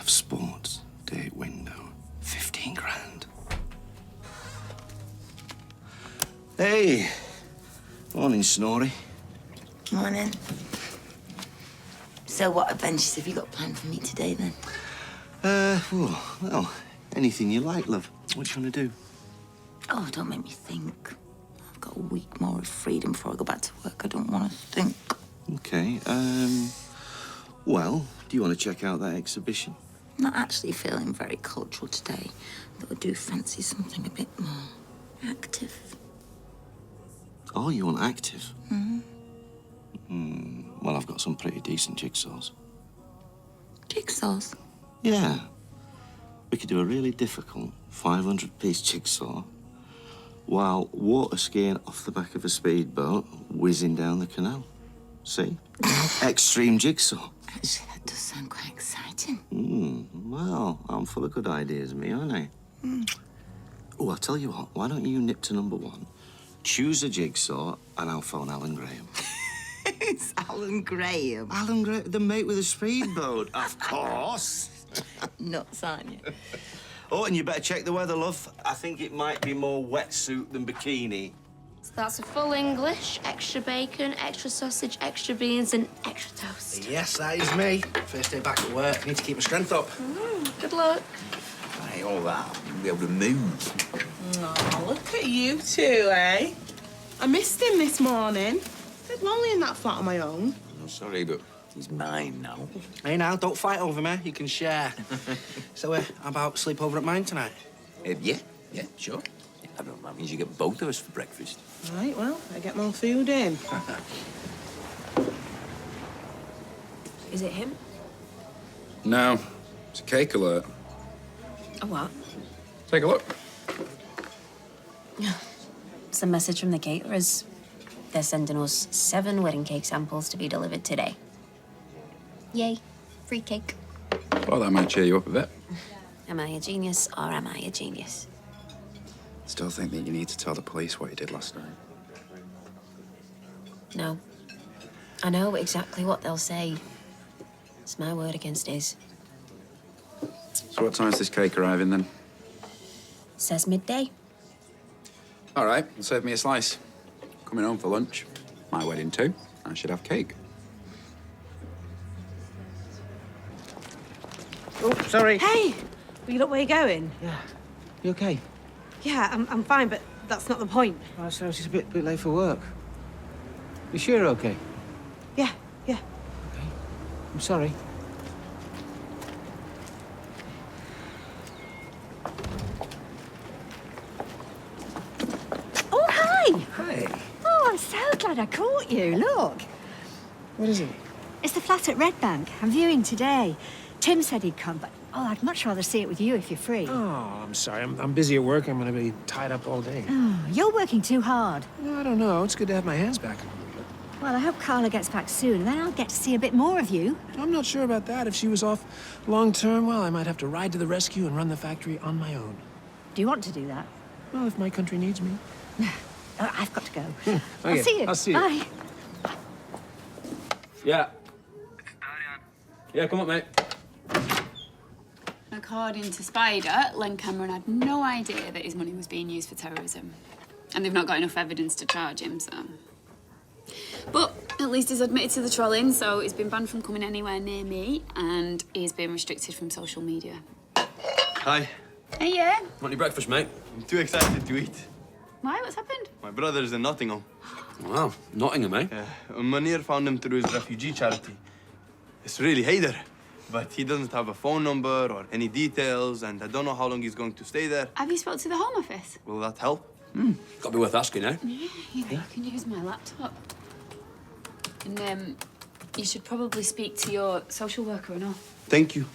Telegraph Sports. Date window. 15 grand. Hey. Morning, Snorri. Morning. So what adventures have you got planned for me today, then? Well, anything you like, love. What do you want to do? Oh, don't make me think. I've got a week more of freedom before I go back to work. I don't want to think. Okay, well, do you want to check out that exhibition? I'm not actually feeling very cultural today, but I do fancy something a bit more active. Oh, you want active? Well, I've got some pretty decent jigsaws. Jigsaws? Yeah. We could do a really difficult 500-piece jigsaw while water skiing off the back of a speedboat, whizzing down the canal. See? Extreme jigsaw. Actually, that does sound quite exciting. Well, I'm full of good ideas, me, aren't I? Oh, I'll tell you what. Why don't you nip to number one, choose a jigsaw, and I'll phone Alan Graham. It's Alan Graham. Alan Graham, the mate with the speedboat, of course. Nuts, aren't you? Oh, and you better check the weather, love. I think it might be more wetsuit than bikini. So that's a full English, extra bacon, extra sausage, extra beans, and extra toast. Yes, that is me. First day back at work. Need to keep my strength up. Good luck. Hey, all that. You'll be able to move. Oh, look at you two, eh? I missed him this morning. It's lonely in that flat on my own. I'm sorry, but he's mine now. Hey, now, don't fight over me. You can share. So, how about sleep over at mine tonight? Yeah, sure. Yeah, I don't know. That means you get both of us for breakfast. Right, well, I get more food in. Is it him? No, it's a cake alert. A what? Take a look. It's a message from the caterers. They're sending us 7 wedding cake samples to be delivered today. Yay, free cake. Well, that might cheer you up a bit. Am I a genius or am I a genius? Still think that you need to tell the police what you did last night. No. I know exactly what they'll say. It's my word against his. So what time's this cake arriving then? Says midday. All right, save me a slice. Coming home for lunch. My wedding too. I should have cake. Oh, sorry. Hey! Will you look where you're going? Yeah. You okay? Yeah, I'm fine, but that's not the point. Oh, sorry, it's just a bit late for work. You sure you're okay? Yeah. Okay. I'm sorry. Oh, hi! Hey. Oh, I'm so glad I caught you. Look. What is it? It's the flat at Red Bank. I'm viewing today. Tim said he'd come, but I'd much rather see it with you if you're free. Oh, I'm sorry. I'm busy at work. I'm going to be tied up all day. Oh, you're working too hard. No, I don't know. It's good to have my hands back. Well, I hope Carla gets back soon, and then I'll get to see a bit more of you. I'm not sure about that. If she was off long term, well, I might have to ride to the rescue and run the factory on my own. Do you want to do that? Well, if my country needs me. Oh, I've got to go. Okay, I'll see you. I'll see you. Bye. Yeah. Yeah, come up, mate. According to Spider, Len Cameron had no idea that his money was being used for terrorism. And they've not got enough evidence to charge him, so... But at least he's admitted to the trolling, so he's been banned from coming anywhere near me, and he's been restricted from social media. Hi. Hey, yeah? Want your breakfast, mate? I'm too excited to eat. Why? What's happened? My brother's in Nottingham. Wow, Nottingham, eh? Munir found him through his refugee charity. It's really Haider, but he doesn't have a phone number or any details, and I don't know how long he's going to stay there. Have you spoke to the Home Office? Will that help? Got to be worth asking, eh? Yeah, you can use my laptop. And, you should probably speak to your social worker and all. Thank you.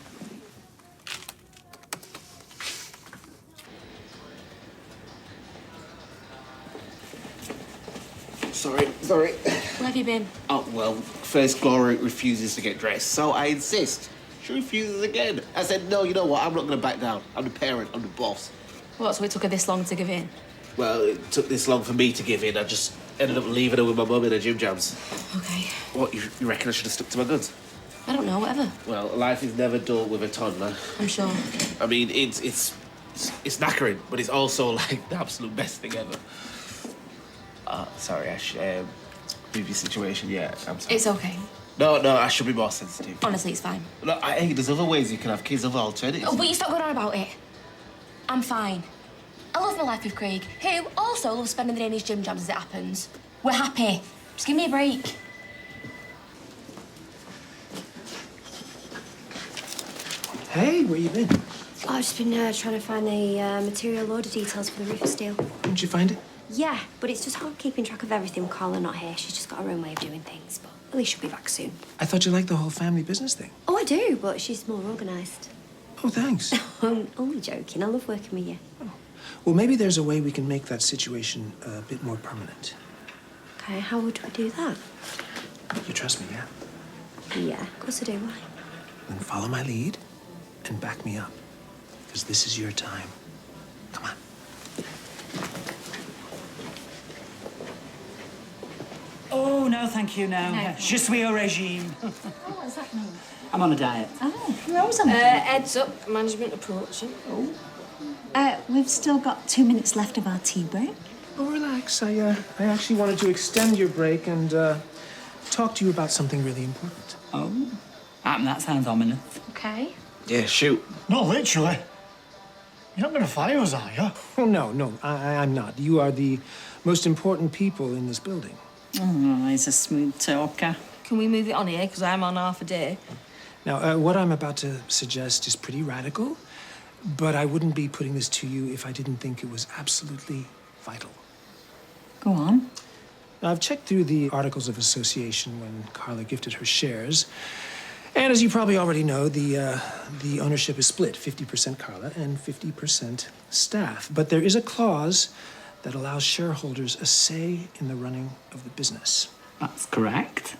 Sorry. Where have you been? Oh, well, first Gloria refuses to get dressed, so I insist. She refuses again. I said, no, you know what? I'm not going to back down. I'm the parent. I'm the boss. What, so it took her this long to give in? Well, it took this long for me to give in. I just ended up leaving her with my mum in her gym jams. Okay. What, you reckon I should have stuck to my guns? I don't know, whatever. Well, life is never dull with a toddler. I'm sure. I mean, it's knackering, but it's also like the absolute best thing ever. Sorry, Ash. With your situation, yeah, I'm sorry. It's okay. No, I should be more sensitive. Honestly, it's fine. Look, hey, there's other ways you can have kids, other alternatives. Oh, but you stop going on about it. I'm fine. I love my life with Craig, who also loves spending the day in his gym jobs as it happens. We're happy. Just give me a break. Hey, where you been? I've just been trying to find the material order details for the roof steel. Didn't you find it? Yeah, but it's just hard keeping track of everything with Carla not here. She's just got her own way of doing things, but at least she'll be back soon. I thought you liked the whole family business thing. Oh, I do, but she's more organised. Oh, thanks. I'm only joking. I love working with you. Well, maybe there's a way we can make that situation a bit more permanent. Okay, how would we do that? You trust me, yeah? Yeah, of course I do. Why? Then follow my lead and back me up, because this is your time. Come on. Oh, no, thank you, no. Je suis au régime. Oh, what does that mean? I'm on a diet. Oh, you're always on heads up, management approaching. Oh. We've still got 2 minutes left of our tea break. Oh, relax. I actually wanted to extend your break and talk to you about something really important. Oh? That sounds ominous. Okay. Yeah, shoot. Not literally. You're not going to fire us, are you? Oh, no, I'm not. You are the most important people in this building. Oh, he's a smooth talker. Can we move it on here? Because I'm on half a day. Now, what I'm about to suggest is pretty radical, but I wouldn't be putting this to you if I didn't think it was absolutely vital. Go on. Now, I've checked through the Articles of Association when Carla gifted her shares. And as you probably already know, the ownership is split, 50% Carla and 50% staff. But there is a clause that allows shareholders a say in the running of the business. That's correct.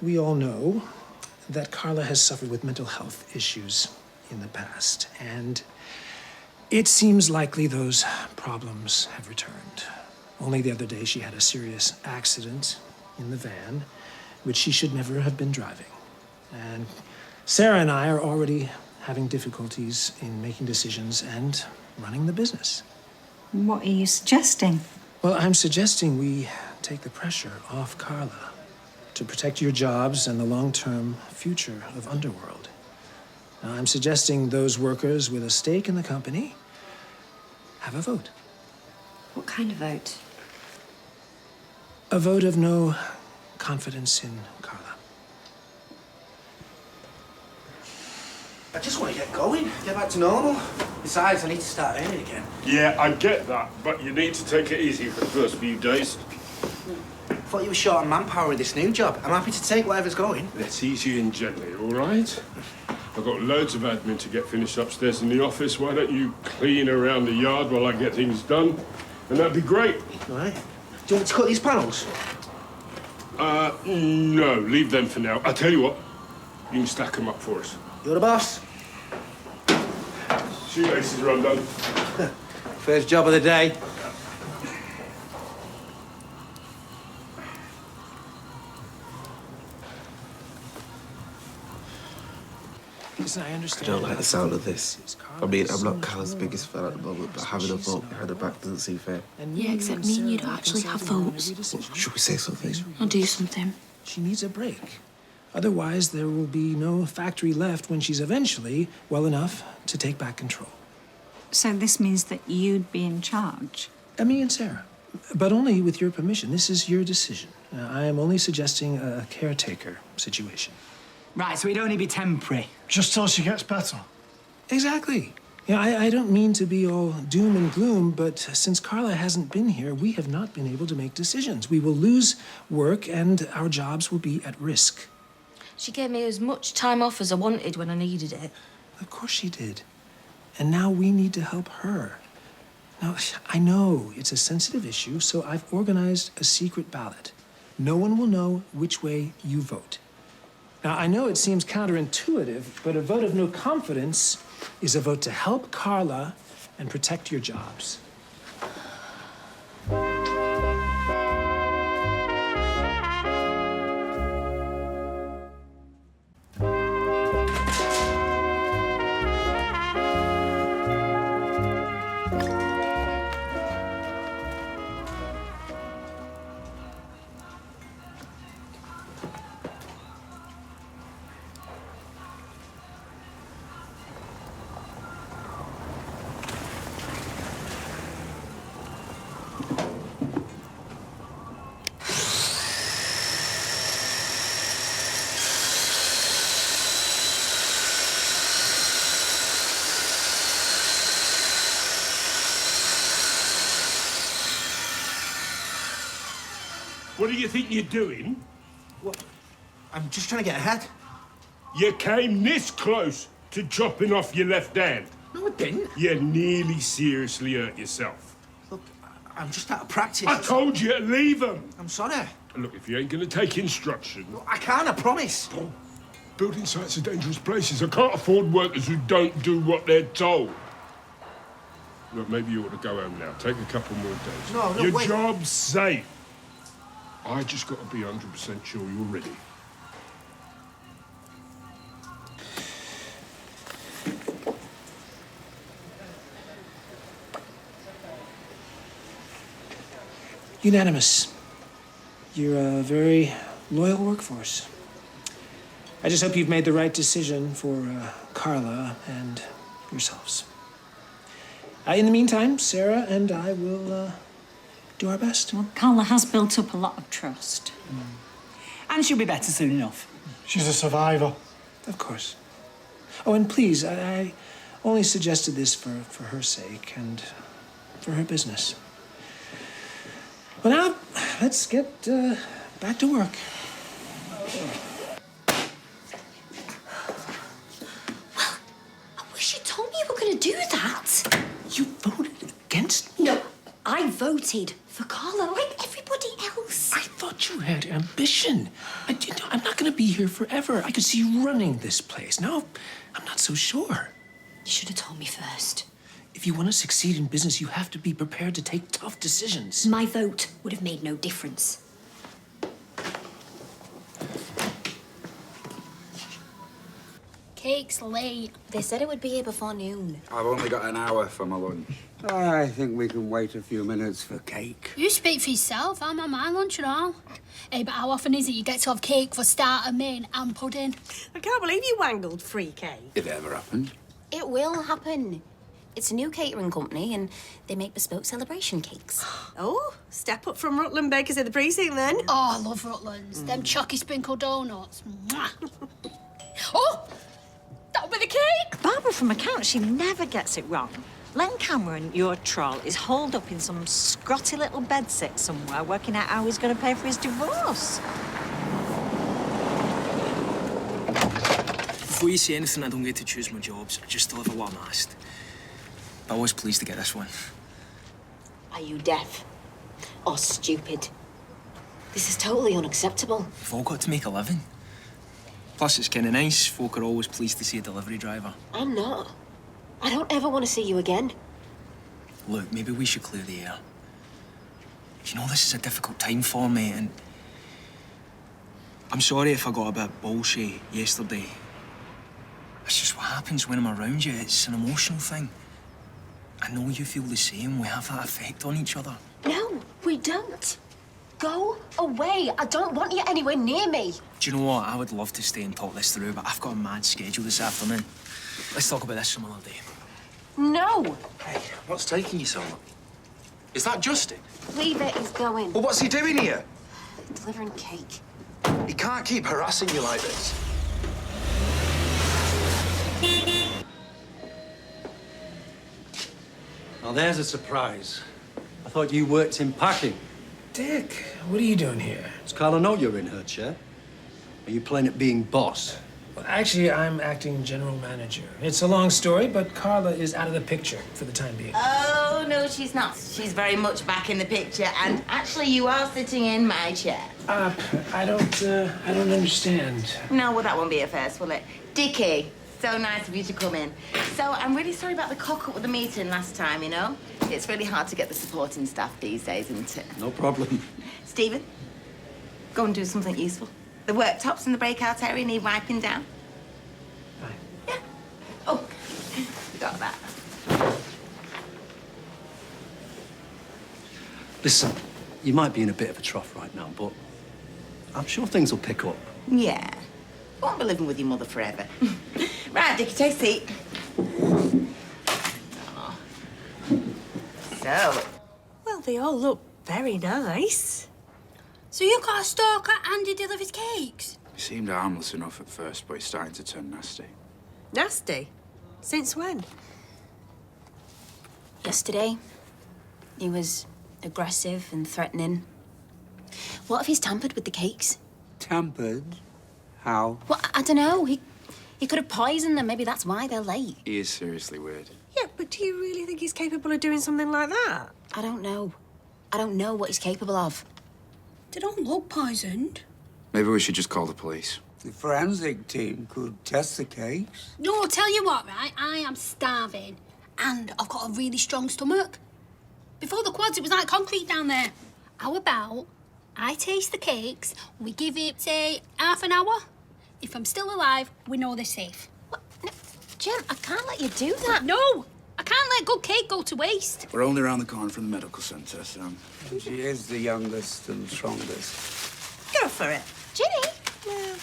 We all know that Carla has suffered with mental health issues in the past, and it seems likely those problems have returned. Only the other day, she had a serious accident in the van, which she should never have been driving. And Sarah and I are already having difficulties in making decisions and running the business. What are you suggesting? Well, I'm suggesting we take the pressure off Carla to protect your jobs and the long-term future of Underworld. Now, I'm suggesting those workers with a stake in the company have a vote. What kind of vote? A vote of no confidence in Carla. I just want to get going, get back to normal. Besides, I need to start earning again. Yeah, I get that, but you need to take it easy for the first few days. I thought you were short on manpower with this new job. I'm happy to take whatever's going. Let's ease you in gently, all right? I've got loads of admin to get finished upstairs in the office. Why don't you clean around the yard while I get things done? And that'd be great. All right. Do you want me to cut these panels? No, leave them for now. I'll tell you what, you can stack them up for us. You're the boss. Shoelaces are undone. First job of the day. Listen, I I understand. don't like the sound of this. I mean, I'm not Carla's biggest fan at the moment, but having a vote behind her back doesn't seem fair. Yeah, except me and you don't actually have votes. Should we say something? I'll do something. She needs a break. Otherwise, there will be no factory left when she's eventually well enough to take back control. So this means that you'd be in charge? Me and Sarah. But only with your permission. This is your decision. I am only suggesting a caretaker situation. Right, so it'd only be temporary. Just till she gets better. Exactly. You know, I don't mean to be all doom and gloom, but since Carla hasn't been here, we have not been able to make decisions. We will lose work and our jobs will be at risk. She gave me as much time off as I wanted when I needed it. Of course she did. And now we need to help her. Now, I know it's a sensitive issue, so I've organized a secret ballot. No one will know which way you vote. Now, I know it seems counterintuitive, but a vote of no confidence is a vote to help Carla and protect your jobs. What do you think you're doing? What? I'm just trying to get ahead. You came this close to chopping off your left hand. No, I didn't. You nearly seriously hurt yourself. Look, I'm just out of practice. I told you to leave them. I'm sorry. Look, if you ain't gonna take instruction... I can't, I promise. Building sites are dangerous places. I can't afford workers who don't do what they're told. Look, maybe you ought to go home now. Take a couple more days. No, Your wait. job's safe. I just got to be 100% sure you're ready. Unanimous. You're a very loyal workforce. I just hope you've made the right decision for Carla and yourselves. In the meantime, Sarah and I will do our best. Well, Carla has built up a lot of trust. And she'll be better soon enough. She's a survivor. Of course. Oh, and please, I only suggested this for her sake and for her business. Well, now, let's get back to work. I wish you told me you were going to do that. You voted against me? No, I voted for Carla like everybody else. I thought you had ambition. I'm not going to be here forever. I could see you running this place. Now, I'm not so sure. You should have told me first. If you want to succeed in business, you have to be prepared to take tough decisions. My vote would have made no difference. Cake's late. They said it would be here before noon. I've only got an hour for my lunch. I think we can wait a few minutes for cake. You speak for yourself. I'm on my lunch and all. Hey, but how often is it you get to have cake for starter, main and pudding? I can't believe you wangled free cake. If it ever happened. It will happen. It's a new catering company and they make bespoke celebration cakes. Oh, step up from Rutland Bakers in the precinct then. Oh, I love Rutland's. Them chalky sprinkle donuts. Mwah. Oh, that'll be the cake. Barbara from accounts, she never gets it wrong. Len Cameron, your troll, is holed up in some scrotty little bedsit somewhere working out how he's going to pay for his divorce. Before you say anything, I don't get to choose my jobs. I just deliver what I'm asked. But I was pleased to get this one. Are you deaf or stupid? This is totally unacceptable. We've all got to make a living. Plus, it's kind of nice. Folk are always pleased to see a delivery driver. I'm not. I don't ever want to see you again. Look, maybe we should clear the air. You know, this is a difficult time for me, and I'm sorry if I got a bit bullshit yesterday. It's just what happens when I'm around you. It's an emotional thing. I know you feel the same. We have that effect on each other. No, we don't. Go away. I don't want you anywhere near me. Do you know what? I would love to stay and talk this through, but I've got a mad schedule this afternoon. Let's talk about this some other day. No. Hey, what's taking you so long? Is that Justin? Leave it. He's going. Well, what's he doing here? Delivering cake. He can't keep harassing you like this. Now, there's a surprise. I thought you worked in packing. Dick, what are you doing here? Does Carla know you're in her chair? Are you playing at being boss? Well, actually, I'm acting general manager. It's a long story, but Carla is out of the picture for the time being. Oh, no, she's not. She's very much back in the picture, and actually, you are sitting in my chair. I don't understand. No, well, that won't be a first, will it? Dickie, so nice of you to come in. So, I'm really sorry about the cock-up with the meeting last time, you know? It's really hard to get the supporting staff these days, isn't it? No problem. Stephen, go and do something useful. The worktops in the breakout area need wiping down. Fine. Yeah. Oh, forgot that. Listen, you might be in a bit of a trough right now, but I'm sure things will pick up. Yeah. Won't be living with your mother forever. Right, Dickie, take a seat. Oh. So. Well, they all look very nice. So you got a stalker and he delivers cakes? He seemed harmless enough at first, but he's starting to turn nasty. Nasty? Since when? Yesterday, he was aggressive and threatening. What if he's tampered with the cakes? Tampered? How? Well, I don't know. He could have poisoned them. Maybe that's why they're late. He is seriously weird. Yeah, but do you really think he's capable of doing something like that? I don't know. I don't know what he's capable of. They don't look poisoned. Maybe we should just call the police. The forensic team could test the cakes. No, I'll tell you what, right? I am starving. And I've got a really strong stomach. Before the quads, it was like concrete down there. How about I taste the cakes, we give it, say, half an hour? If I'm still alive, we know they're safe. What? No, Jem, I can't let you do that. No! I can't let good cake go to waste. We're only around the corner from the medical centre, so... She is the youngest and strongest. Go for it. Ginny? Yeah.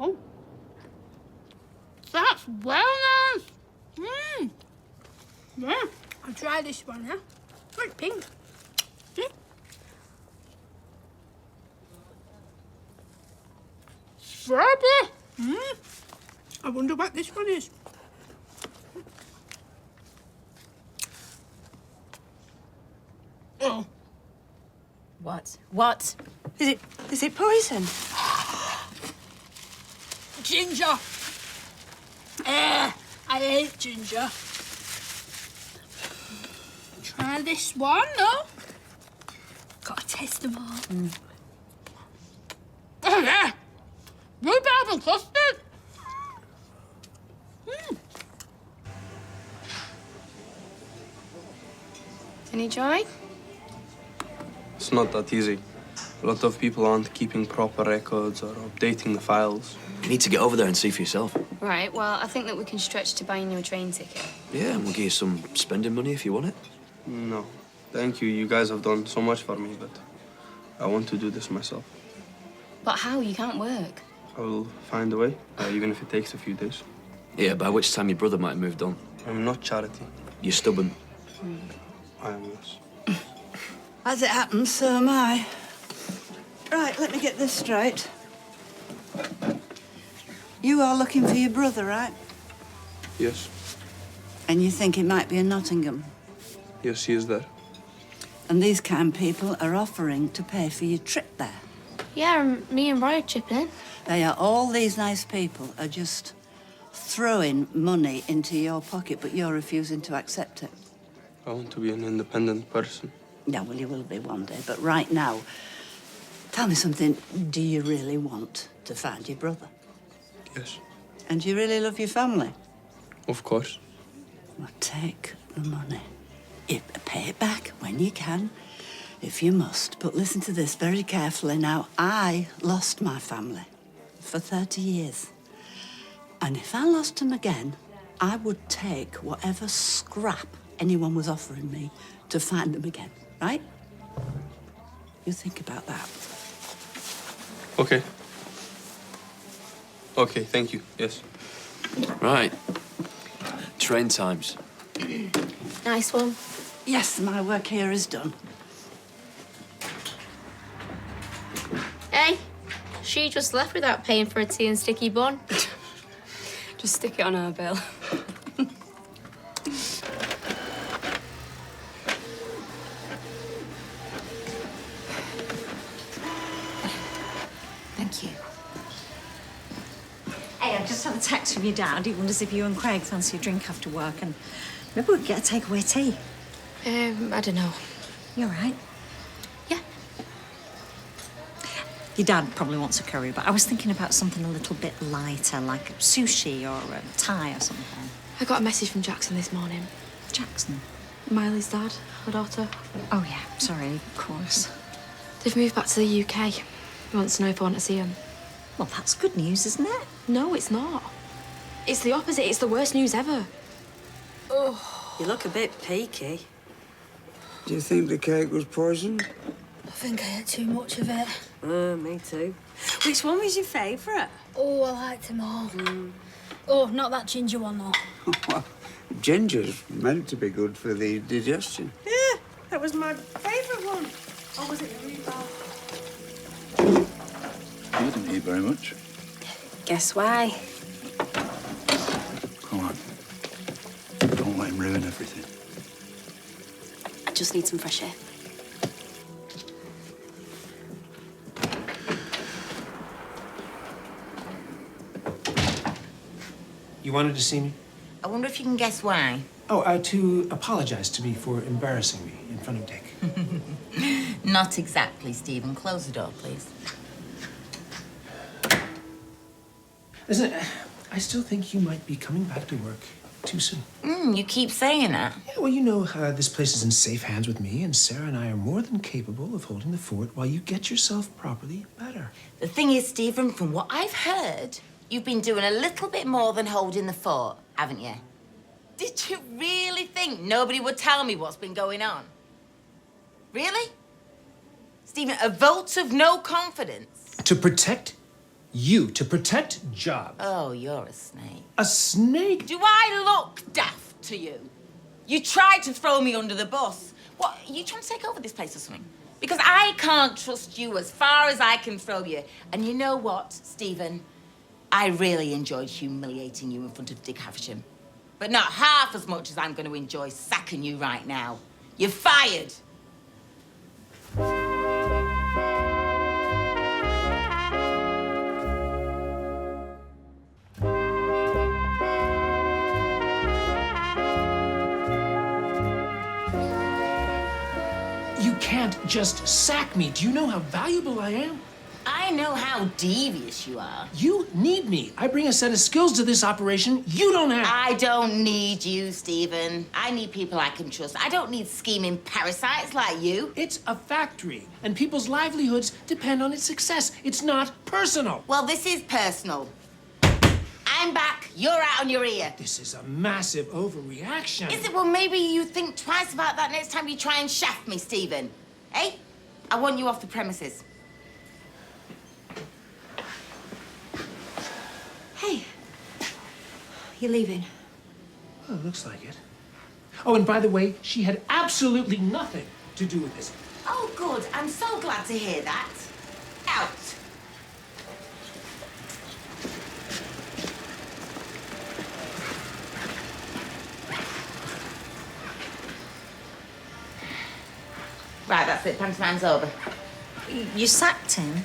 Oh. That's well nice. Mmm. Yeah. I'll try this one, huh? Very pink. See? Strawberry. Mmm. I wonder what this one is. Oh. What? What? Is it poison? Ginger. I hate ginger. Try this one, no? Gotta taste them all. Oh, yeah. Rhubarb and custard. Any joy? It's not that easy. A lot of people aren't keeping proper records or updating the files. You need to get over there and see for yourself. Right, well, I think that we can stretch to buying you a train ticket. Yeah, and we'll give you some spending money if you want it. No. Thank you. You guys have done so much for me, but I want to do this myself. But how? You can't work. I will find a way, even if it takes a few days. Yeah, by which time your brother might have moved on. I'm not Charity. You're stubborn. I am, yes. As it happens, so am I. Right, let me get this straight. You are looking for your brother, right? Yes. And you think he might be in Nottingham? Yes, he is there. And these kind people are offering to pay for your trip there. Yeah, me and Roy are chipping in. They are, all these nice people are just throwing money into your pocket, but you're refusing to accept it. I want to be an independent person. Yeah, well, you will be one day, but right now, tell me something. Do you really want to find your brother? Yes. And do you really love your family? Of course. Well, take the money. Pay it back when you can, if you must. But listen to this very carefully now. I lost my family for 30 years. And if I lost them again, I would take whatever scrap anyone was offering me to find them again, right? You think about that. Okay. Okay, thank you. Yes. Right. Train times. Nice one. Yes, my work here is done. Hey, she just left without paying for a tea and sticky bun. Just stick it on her bill. Thank you. Hey, I've just had a text from your dad. He wonders if you and Craig fancy a drink after work, and maybe we could get a takeaway tea. I don't know. You all right? Yeah. Your dad probably wants a curry, but I was thinking about something a little bit lighter, like sushi or a Thai or something. I got a message from Jackson this morning. Jackson? Miley's dad, her daughter. Oh, yeah. Sorry, of course. They've moved back to the UK. He wants to know if I want to see him. Well, that's good news, isn't it? No, it's not. It's the opposite. It's the worst news ever. Oh. You look a bit peaky. Do you think the cake was poisoned? I think I ate too much of it. Me too. Which one was your favourite? Oh, I liked them all. Oh, not that ginger one, though. Well, ginger's meant to be good for the digestion. Yeah, that was my favourite one. Or was it the rhubarb? You didn't eat very much. Guess why? Come on. Don't let him ruin everything. just need some fresh air. You wanted to see me? I wonder if you can guess why. Oh, to apologize to me for embarrassing me in front of Dick. Not exactly, Stephen. Close the door, please. Listen, I still think you might be coming back to work too soon. You keep saying that. Yeah, well, you know, this place is in safe hands with me, and Sarah and I are more than capable of holding the fort while you get yourself properly better. The thing is, Stephen, from what I've heard, you've been doing a little bit more than holding the fort, haven't you? Did you really think nobody would tell me what's been going on? Really? Stephen, a vote of no confidence? To protect you, to protect jobs. Oh, you're a snake. A snake? Do I look daft to you? You tried to throw me under the bus. What, are you trying to take over this place or something? Because I can't trust you as far as I can throw you. And you know what, Stephen? I really enjoyed humiliating you in front of Dick Havisham. But not half as much as I'm going to enjoy sacking you right now. You're fired. You can't just sack me. Do you know how valuable I am? I know how devious you are. You need me. I bring a set of skills to this operation you don't have. I don't need you, Stephen. I need people I can trust. I don't need scheming parasites like you. It's a factory, and people's livelihoods depend on its success. It's not personal. Well, this is personal. I'm back. You're out on your ear. This is a massive overreaction. Is it? Well, maybe you think twice about that next time you try and shaft me, Stephen. Eh? I want you off the premises. Hey, you're leaving. Oh, looks like it. Oh, and by the way, she had absolutely nothing to do with this. Oh, good. I'm so glad to hear that. Out. Right, that's it. Pantomime's over. You sacked him?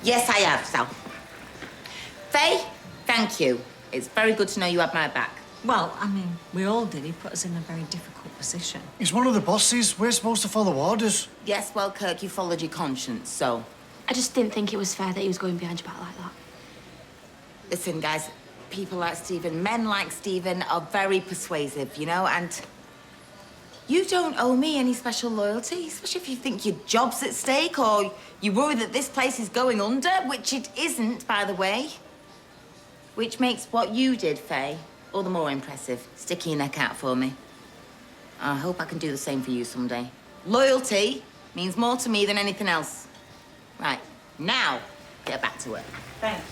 Yes, I have, Sal. Faye, thank you. It's very good to know you had my back. Well, I mean, we all did. He put us in a very difficult position. He's one of the bosses. We're supposed to follow orders. Yes, well, Kirk, you followed your conscience, so... I just didn't think it was fair that he was going behind your back like that. Listen, guys, people like Stephen, men like Stephen are very persuasive, you know, and... You don't owe me any special loyalty, especially if you think your job's at stake or you worry that this place is going under, which it isn't, by the way. Which makes what you did, Faye, all the more impressive. Sticking your neck out for me. I hope I can do the same for you someday. Loyalty means more to me than anything else. Right, now, get back to work. Thank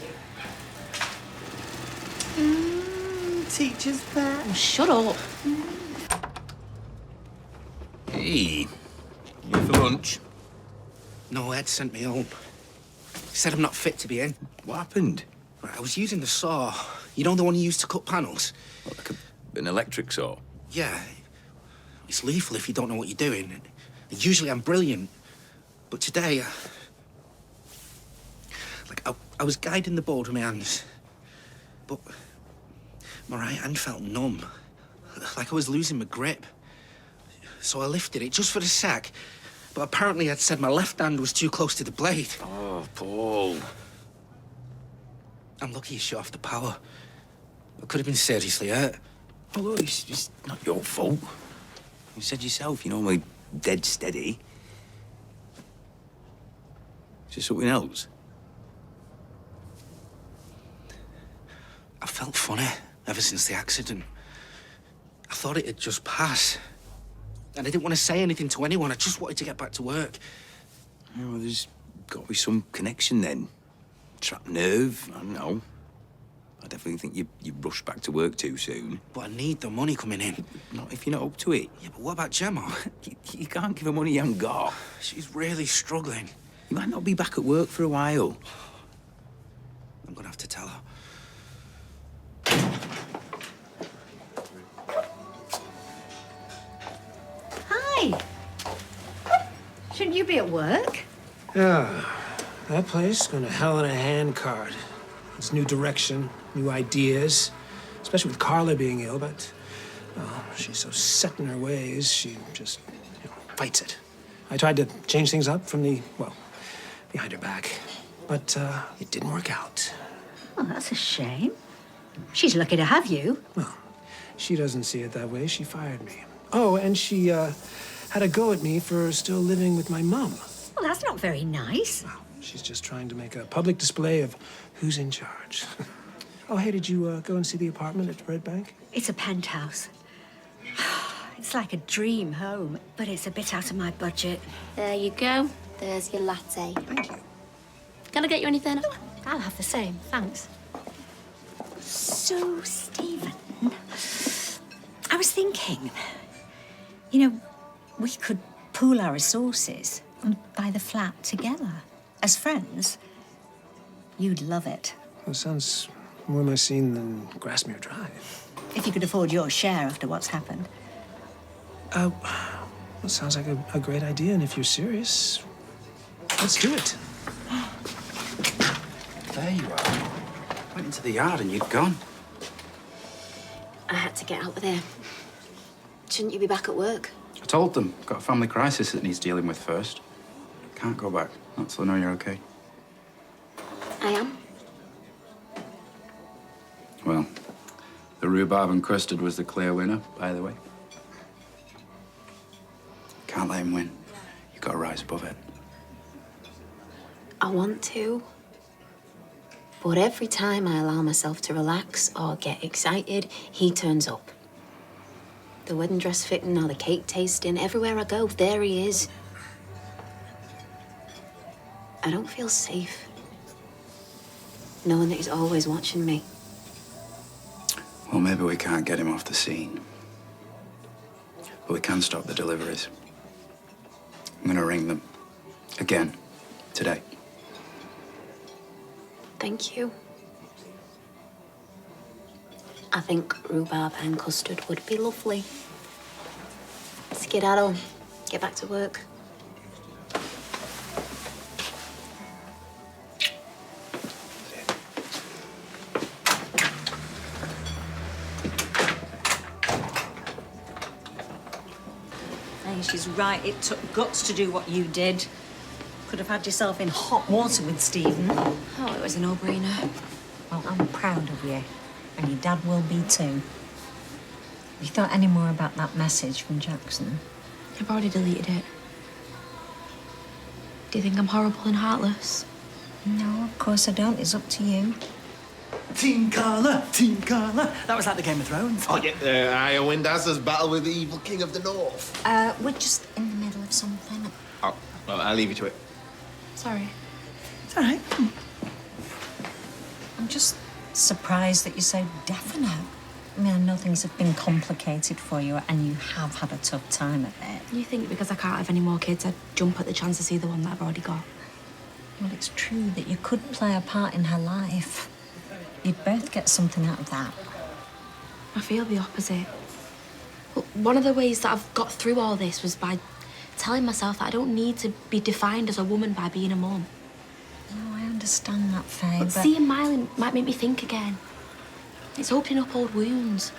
you. Teacher's back. Oh, shut up. Hey, you for lunch? No, Ed sent me home. He said I'm not fit to be in. What happened? I was using the saw. You know the one you use to cut panels? What, like an electric saw? Yeah. It's lethal if you don't know what you're doing. Usually I'm brilliant. But today, I was guiding the board with my hands. But my right hand felt numb. Like I was losing my grip. So I lifted it just for a sec. But apparently I'd said my left hand was too close to the blade. Oh, Paul. I'm lucky you shut off the power. I could have been seriously hurt. Oh, look, it's not your fault. You said yourself, you're normally dead steady. Is there something else? I felt funny ever since the accident. I thought it'd just pass. And I didn't want to say anything to anyone. I just wanted to get back to work. Yeah, well, there's got to be some connection then. Trapped nerve, I don't know. I definitely think you rushed back to work too soon. But I need the money coming in. Not if you're not up to it. Yeah, but what about Gemma? You can't give her money you haven't got. She's really struggling. You might not be back at work for a while. I'm gonna have to tell her. Hi. be at work. Ah, that place going to hell in a handcart. It's new direction, new ideas, especially with Carla being ill, but well, she's so set in her ways, she just fights it. I tried to change things up from behind her back, but it didn't work out. Oh, that's a shame. She's lucky to have you. Well, she doesn't see it that way. She fired me. Oh, and she had a go at me for still living with my mum. Well, that's not very nice. Well, she's just trying to make a public display of who's in charge. Oh, hey, did you go and see the apartment at Red Bank? It's a penthouse. It's like a dream home, but it's a bit out of my budget. There you go. There's your latte. Thank you. Can I get you anything? I'll have the same, thanks. So, Stephen, I was thinking, we could pool our resources and buy the flat together as friends. You'd love it. Well, sounds more my scene than Grassmere Drive. If you could afford your share after what's happened. Well, sounds like a great idea, and if you're serious, let's do it. There you are. Went into the yard and you'd gone. I had to get out of there. Shouldn't you be back at work? I told them, got a family crisis that needs dealing with first. Can't go back, not till I know you're okay. I am. Well, the rhubarb and custard was the clear winner, by the way. Can't let him win. You've got to rise above it. I want to. But every time I allow myself to relax or get excited, he turns up. The wedding dress fitting or the cake tasting, everywhere I go, there he is. I don't feel safe, knowing that he's always watching me. Well, maybe we can't get him off the scene. But we can stop the deliveries. I'm gonna ring them. Again. Today. Thank you. I think rhubarb and custard would be lovely. Skedaddle. Get back to work. Hey, she's right. It took guts to do what you did. Could have had yourself in hot water with Stephen. Oh, it was a no-brainer. Well, I'm proud of you. And your dad will be too. Have you thought any more about that message from Jackson? I've already deleted it. Do you think I'm horrible and heartless? No, of course I don't. It's up to you. Team Carla, Team Carla. That was like the Game of Thrones. Oh, yeah, Arya Windas's battle with the evil king of the north. We're just in the middle of something. Oh, well, I'll leave you to it. Sorry. It's all right. I'm just surprised that you're so definite. I mean, I know things have been complicated for you and you have had a tough time of it. You think because I can't have any more kids, I'd jump at the chance to see the one that I've already got? Well, it's true that you could play a part in her life. You'd both get something out of that. I feel the opposite. Well, one of the ways that I've got through all this was by telling myself that I don't need to be defined as a woman by being a mum. No, I understand that, Faye, But seeing Miley might make me think again. It's opening up old wounds.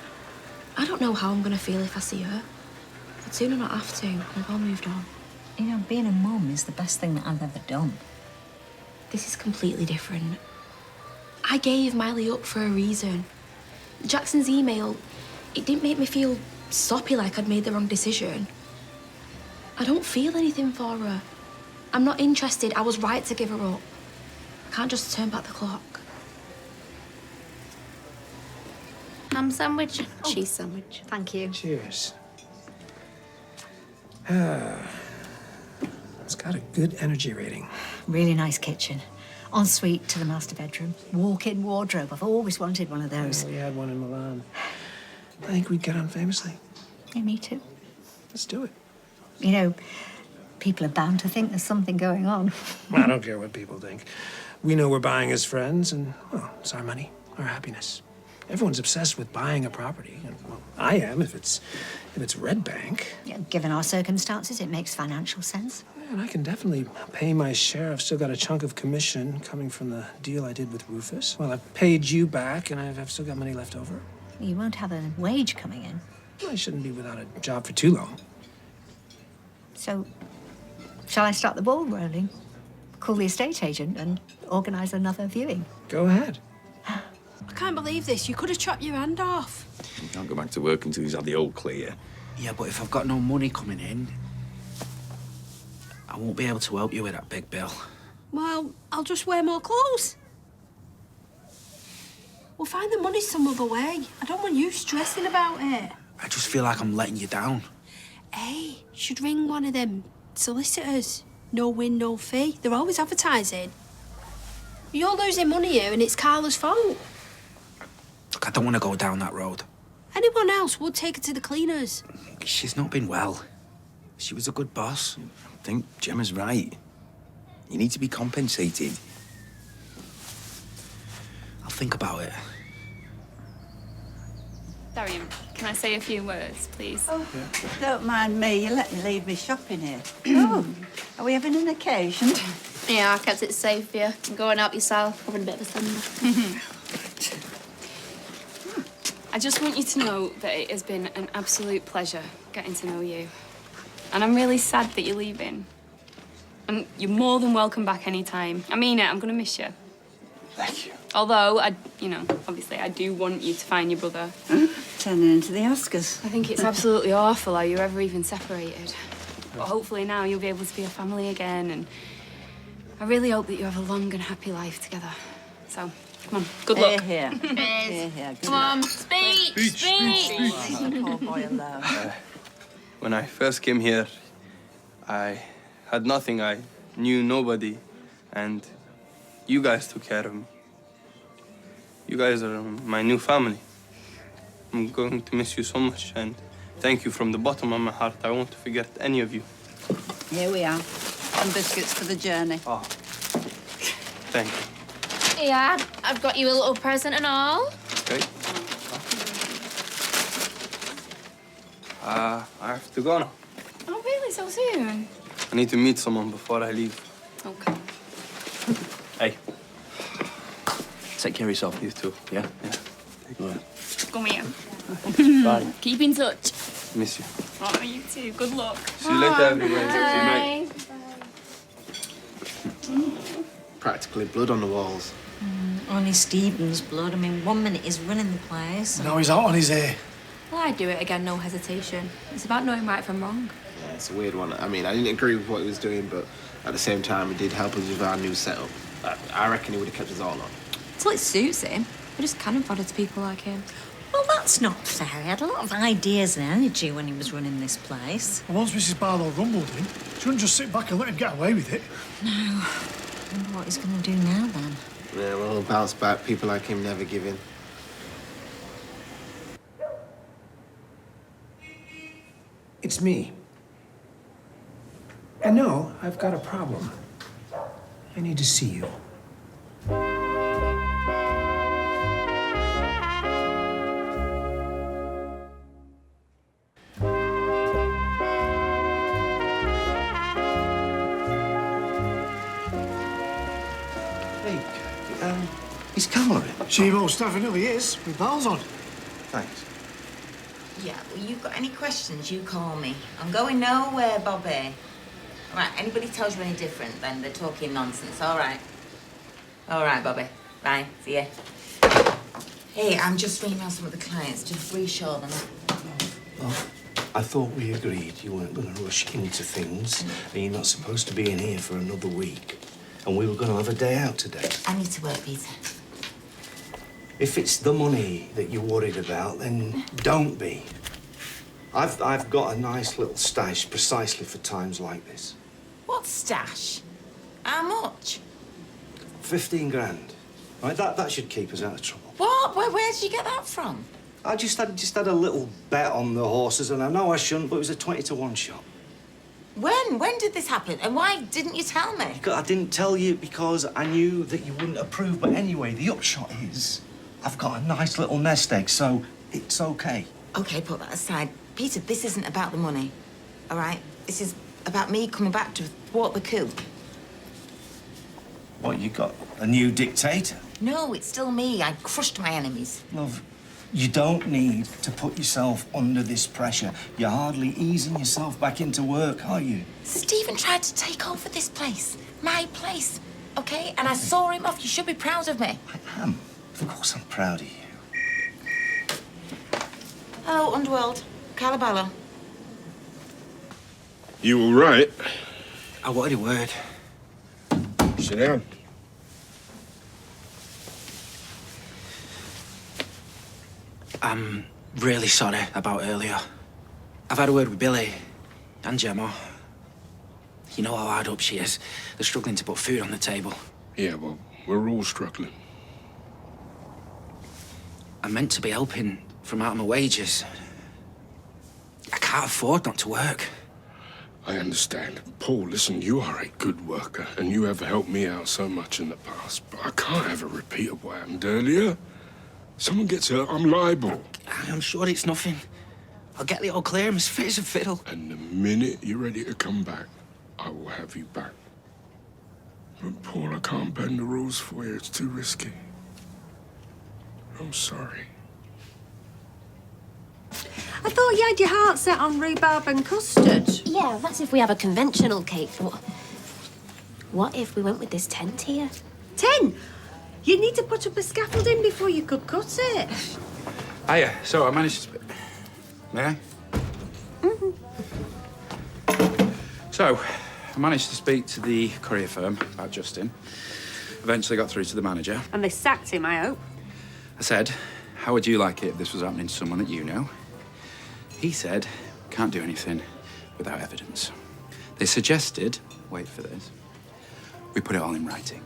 I don't know how I'm going to feel if I see her. I'd sooner not have to. We've all moved on. You know, being a mum is the best thing that I've ever done. This is completely different. I gave Miley up for a reason. Jackson's email, it didn't make me feel soppy like I'd made the wrong decision. I don't feel anything for her. I'm not interested. I was right to give her up. I can't just turn back the clock. Ham sandwich, cheese sandwich. Thank you. Cheers. It's got a good energy rating. Really nice kitchen. Ensuite to the master bedroom. Walk-in wardrobe. I've always wanted one of those. We had one in Milan. I think we'd get on famously. Yeah, me too. Let's do it. You know, people are bound to think there's something going on. I don't care what people think. We know we're buying as friends, and, well, it's our money, our happiness. Everyone's obsessed with buying a property. And, well, I am if it's Red Bank. Yeah, given our circumstances, it makes financial sense. And I can definitely pay my share. I've still got a chunk of commission coming from the deal I did with Rufus. Well, I've paid you back, and I've still got money left over. You won't have a wage coming in. I shouldn't be without a job for too long. So, shall I start the ball rolling? Call the estate agent and organise another viewing? Go ahead. I can't believe this. You could have chopped your hand off. You can't go back to work until he's had the all clear. Yeah, but if I've got no money coming in, I won't be able to help you with that big bill. Well, I'll just wear more clothes. We'll find the money some other way. I don't want you stressing about it. I just feel like I'm letting you down. Hey, you should ring one of them solicitors. No win, no fee. They're always advertising. You're losing money here and it's Carla's fault. Look, I don't want to go down that road. Anyone else would take her to the cleaners. She's not been well. She was a good boss. I think Gemma's right. You need to be compensated. I'll think about it. Darian, can I say a few words, please? Oh, don't mind me. You let me leave me shopping here. Oh, are we having an occasion? Yeah, I kept it safe for you. You're going out yourself, having a bit of a thunder. I just want you to know that it has been an absolute pleasure getting to know you. And I'm really sad that you're leaving. And you're more than welcome back anytime. I mean it, I'm gonna miss you. Thank you. Although, obviously I do want you to find your brother. Turning into the Oscars. I think it's absolutely awful how you're ever even separated. But hopefully now you'll be able to be a family again, and I really hope that you have a long and happy life together. So, come on, good luck. Here, here. Come on, speech. Poor boy alone. When I first came here, I had nothing. I knew nobody, and you guys took care of me. You guys are my new family. I'm going to miss you so much, and thank you from the bottom of my heart. I won't forget any of you. Here we are. Some biscuits for the journey. Oh, thank you. Yeah, I've got you a little present and all. Okay. I have to go now. Oh, really? So soon? I need to meet someone before I leave. Okay. Hey. Take care of yourself. You too. Yeah? Yeah. Right. Come here. Bye. Keep in touch. Miss you. Oh, you too. Good luck. See you later, everyone. Bye. Practically blood on the walls. Only Stephen's blood. I mean, 1 minute he's running the place. Now he's out on his ear. Well, I'd do it again, no hesitation. It's about knowing right from wrong. Yeah, it's a weird one. I mean, I didn't agree with what he was doing, but at the same time, it did help us with our new setup. I reckon he would have kept us all on. Till it suits him. We just can't afford it to people like him. Well, that's not fair. He had a lot of ideas and energy when he was running this place. And once Mrs. Barlow rumbled him, she wouldn't just sit back and let him get away with it. No. I wonder what he's going to do now, then. Yeah, well, he'll bounce back. People like him never give in. It's me. And no, I've got a problem. I need to see you. Hey, is Carla in? She most definitely is, with bells on. Thanks. Yeah, well, you've got any questions, you call me. I'm going nowhere, Bobby. All right, anybody tells you any different, then they're talking nonsense, all right? All right, Bobby. Bye, see ya. Hey, I'm just ringing around some of the clients, just reassure them. Well, I thought we agreed you weren't going to rush into things, and you're not supposed to be in here for another week. And we were going to have a day out today. I need to work, Peter. If it's the money that you're worried about, then don't be. I've got a nice little stash precisely for times like this. What stash? How much? 15 grand. Right, that should keep us out of trouble. What? Where did you get that from? I just had a little bet on the horses, and I know I shouldn't, but it was a 20-to-1 shot. When? When did this happen? And why didn't you tell me? I didn't tell you because I knew that you wouldn't approve, but anyway, the upshot is I've got a nice little nest egg, so it's okay. Okay, put that aside. Peter, this isn't about the money, all right? This is about me coming back to thwart the coup. What, you got a new dictator? No, it's still me. I crushed my enemies. Love, you don't need to put yourself under this pressure. You're hardly easing yourself back into work, are you? Stephen tried to take over this place. My place, okay? And I saw him off. You should be proud of me. I am. Of course I'm proud of you. Hello, Underworld. Calabello. You all right? I wanted a word. Sit down. I'm really sorry about earlier. I've had a word with Billy and Gemma. You know how hard up she is. They're struggling to put food on the table. Yeah, well, we're all struggling. I'm meant to be helping from out of my wages. I can't afford not to work. I understand. Paul, listen, you are a good worker, and you have helped me out so much in the past, but I can't have a repeat of what happened earlier. Someone gets hurt, I'm liable. I'm sure it's nothing. I'll get the all clear. I'm as fit as a fiddle. And the minute you're ready to come back, I will have you back. But Paul, I can't bend the rules for you. It's too risky. I'm sorry. I thought you had your heart set on rhubarb and custard. Yeah, that's if we have a conventional cake. What if we went with this tent here? 10? You'd need to put up a scaffolding before you could cut it. Hiya, so I managed to... May I? So, I managed to speak to the courier firm about Justin. Eventually got through to the manager. And they sacked him, I hope. I said, how would you like it if this was happening to someone that you know? He said, can't do anything without evidence. They suggested, wait for this, we put it all in writing.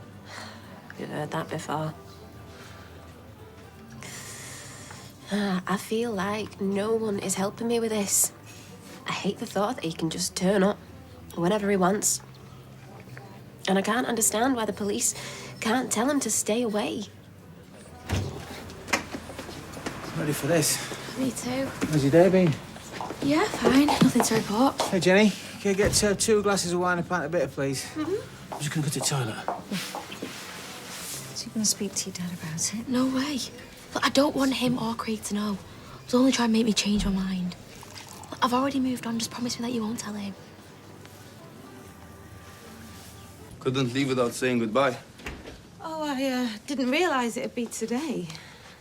You've heard that before. I feel like no one is helping me with this. I hate the thought that he can just turn up whenever he wants. And I can't understand why the police can't tell him to stay away. Ready for this? Me too. How's your day been? Yeah, fine. Nothing to report. Hey, Jenny, can you get 2 glasses of wine and a pint of bitter, please? Mm-hmm. I'm just gonna go to the toilet. So you're going to speak to your dad about it? No way. Look, I don't want him or Craig to know. They'll only try and make me change my mind. Look, I've already moved on. Just promise me that you won't tell him. Couldn't leave without saying goodbye. Oh, I didn't realise it'd be today.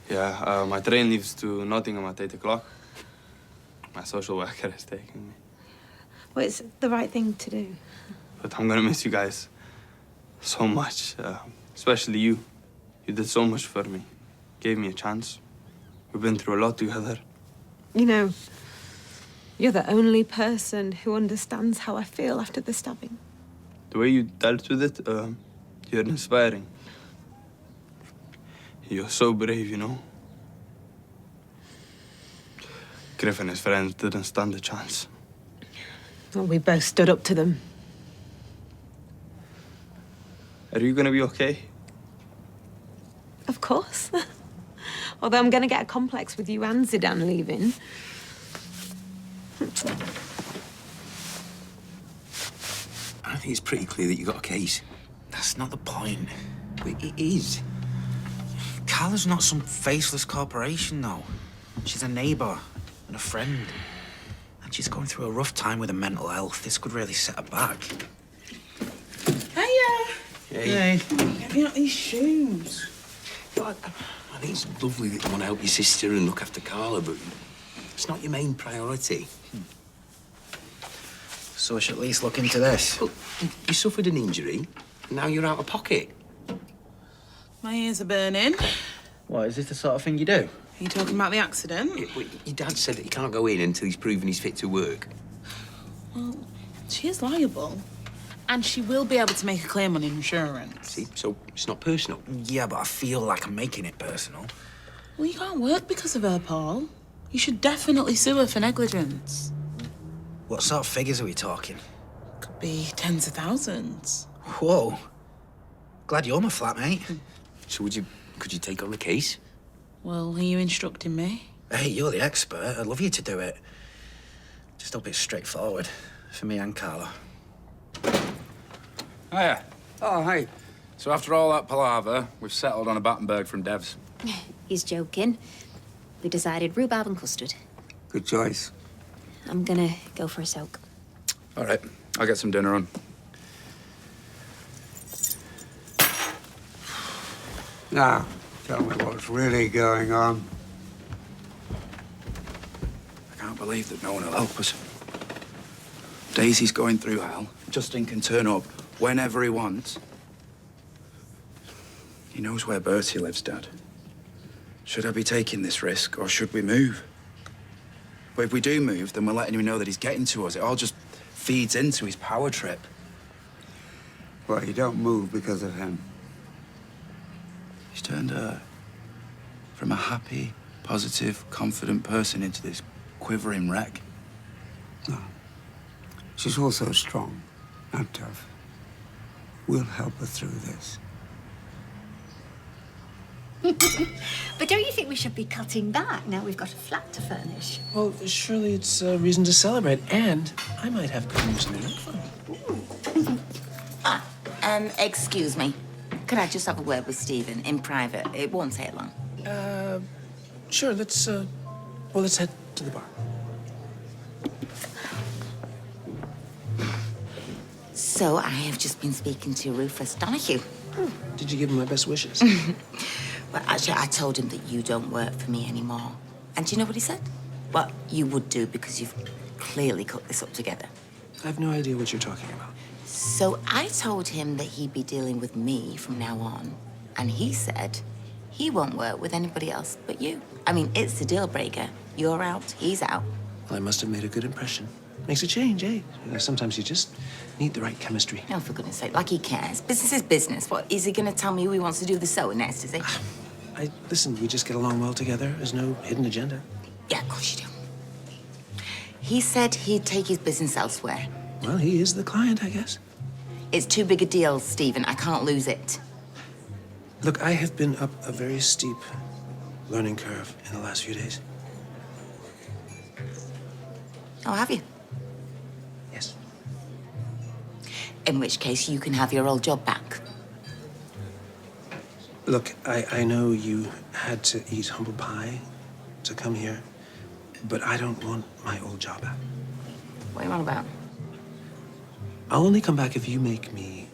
Yeah, my train leaves to Nottingham at 8 o'clock. My social worker is taking me. Well, it's the right thing to do. But I'm gonna miss you guys so much, especially you. You did so much for me. Gave me a chance. We've been through a lot together. You know, you're the only person who understands how I feel after the stabbing. The way you dealt with it, you're inspiring. You're so brave, you know? Griff and his friends didn't stand a chance. Well, we both stood up to them. Are you gonna be okay? Of course. Although I'm gonna get a complex with you and Zidane leaving. I think it's pretty clear that you got a case. That's not the point. It is. Carla's not some faceless corporation, though. She's a neighbour and a friend. And she's going through a rough time with her mental health. This could really set her back. Hiya. Hey. Get me out these shoes. I think it's lovely that you want to help your sister and look after Carla, but it's not your main priority. So I should at least look into this. Well, you suffered an injury, and now you're out of pocket. My ears are burning. What, is this the sort of thing you do? Are you talking about the accident? Your dad said that he can't go in until he's proven he's fit to work. Well, she is liable. And she will be able to make a claim on insurance. See, so it's not personal. Yeah, but I feel like I'm making it personal. Well, you can't work because of her, Paul. You should definitely sue her for negligence. What sort of figures are we talking? Could be tens of thousands. Whoa. Glad you're my flatmate. So could you take on the case? Well, are you instructing me? Hey, you're the expert. I'd love you to do it. Just hope it's straightforward for me and Carla. Hiya. Oh, hey. So after all that palaver, we've settled on a Battenberg from Dev's. He's joking. We decided rhubarb and custard. Good choice. I'm gonna go for a soak. All right, I'll get some dinner on. Now, tell me what's really going on. I can't believe that no one will help us. Daisy's going through hell. Justin can turn up whenever he wants. He knows where Bertie lives, Dad. Should I be taking this risk, or should we move? But if we do move, then we're letting him know that he's getting to us. It all just feeds into his power trip. Well, you don't move because of him. He's turned her from a happy, positive, confident person into this quivering wreck. No. She's also strong and tough. We'll help her through this. But don't you think we should be cutting back now we've got a flat to furnish? Well, surely it's a reason to celebrate, and I might have good news in the next one. Excuse me. Could I just have a word with Stephen in private? It won't take long. Sure, let's head to the bar. So I have just been speaking to Rufus Donahue. Did you give him my best wishes? Well, actually, I told him that you don't work for me anymore. And do you know what he said? Well, you would do because you've clearly cut this up together. I have no idea what you're talking about. So I told him that he'd be dealing with me from now on. And he said he won't work with anybody else but you. I mean, it's a deal breaker. You're out, he's out. Well, I must have made a good impression. Makes a change, eh? Sometimes you just need the right chemistry. Oh, for goodness sake, like he cares. Business is business. What, is he going to tell me who he wants to do the sewing next, is he? Listen, we just get along well together. There's no hidden agenda. Yeah, of course you do. He said he'd take his business elsewhere. Well, he is the client, I guess. It's too big a deal, Stephen. I can't lose it. Look, I have been up a very steep learning curve in the last few days. Oh, have you? Yes. In which case, you can have your old job back. Look, I know you had to eat humble pie to come here, but I don't want my old job back. What are you on about? I'll only come back if you make me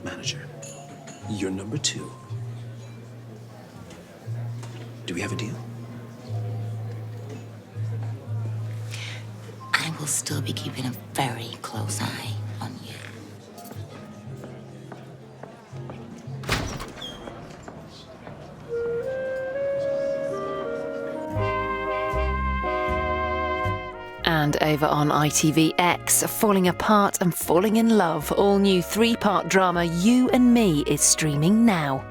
manager. You're number 2. Do we have a deal? I will still be keeping a very close eye on you. And over on ITVX, Falling Apart and Falling in Love, all new 3-part drama You and Me is streaming now.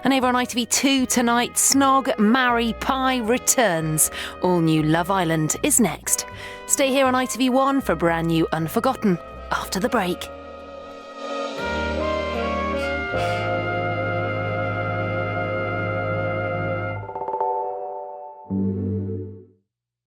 And over on ITV2 tonight, Snog, Marry, Pie returns. All new Love Island is next. Stay here on ITV1 for brand new Unforgotten after the break.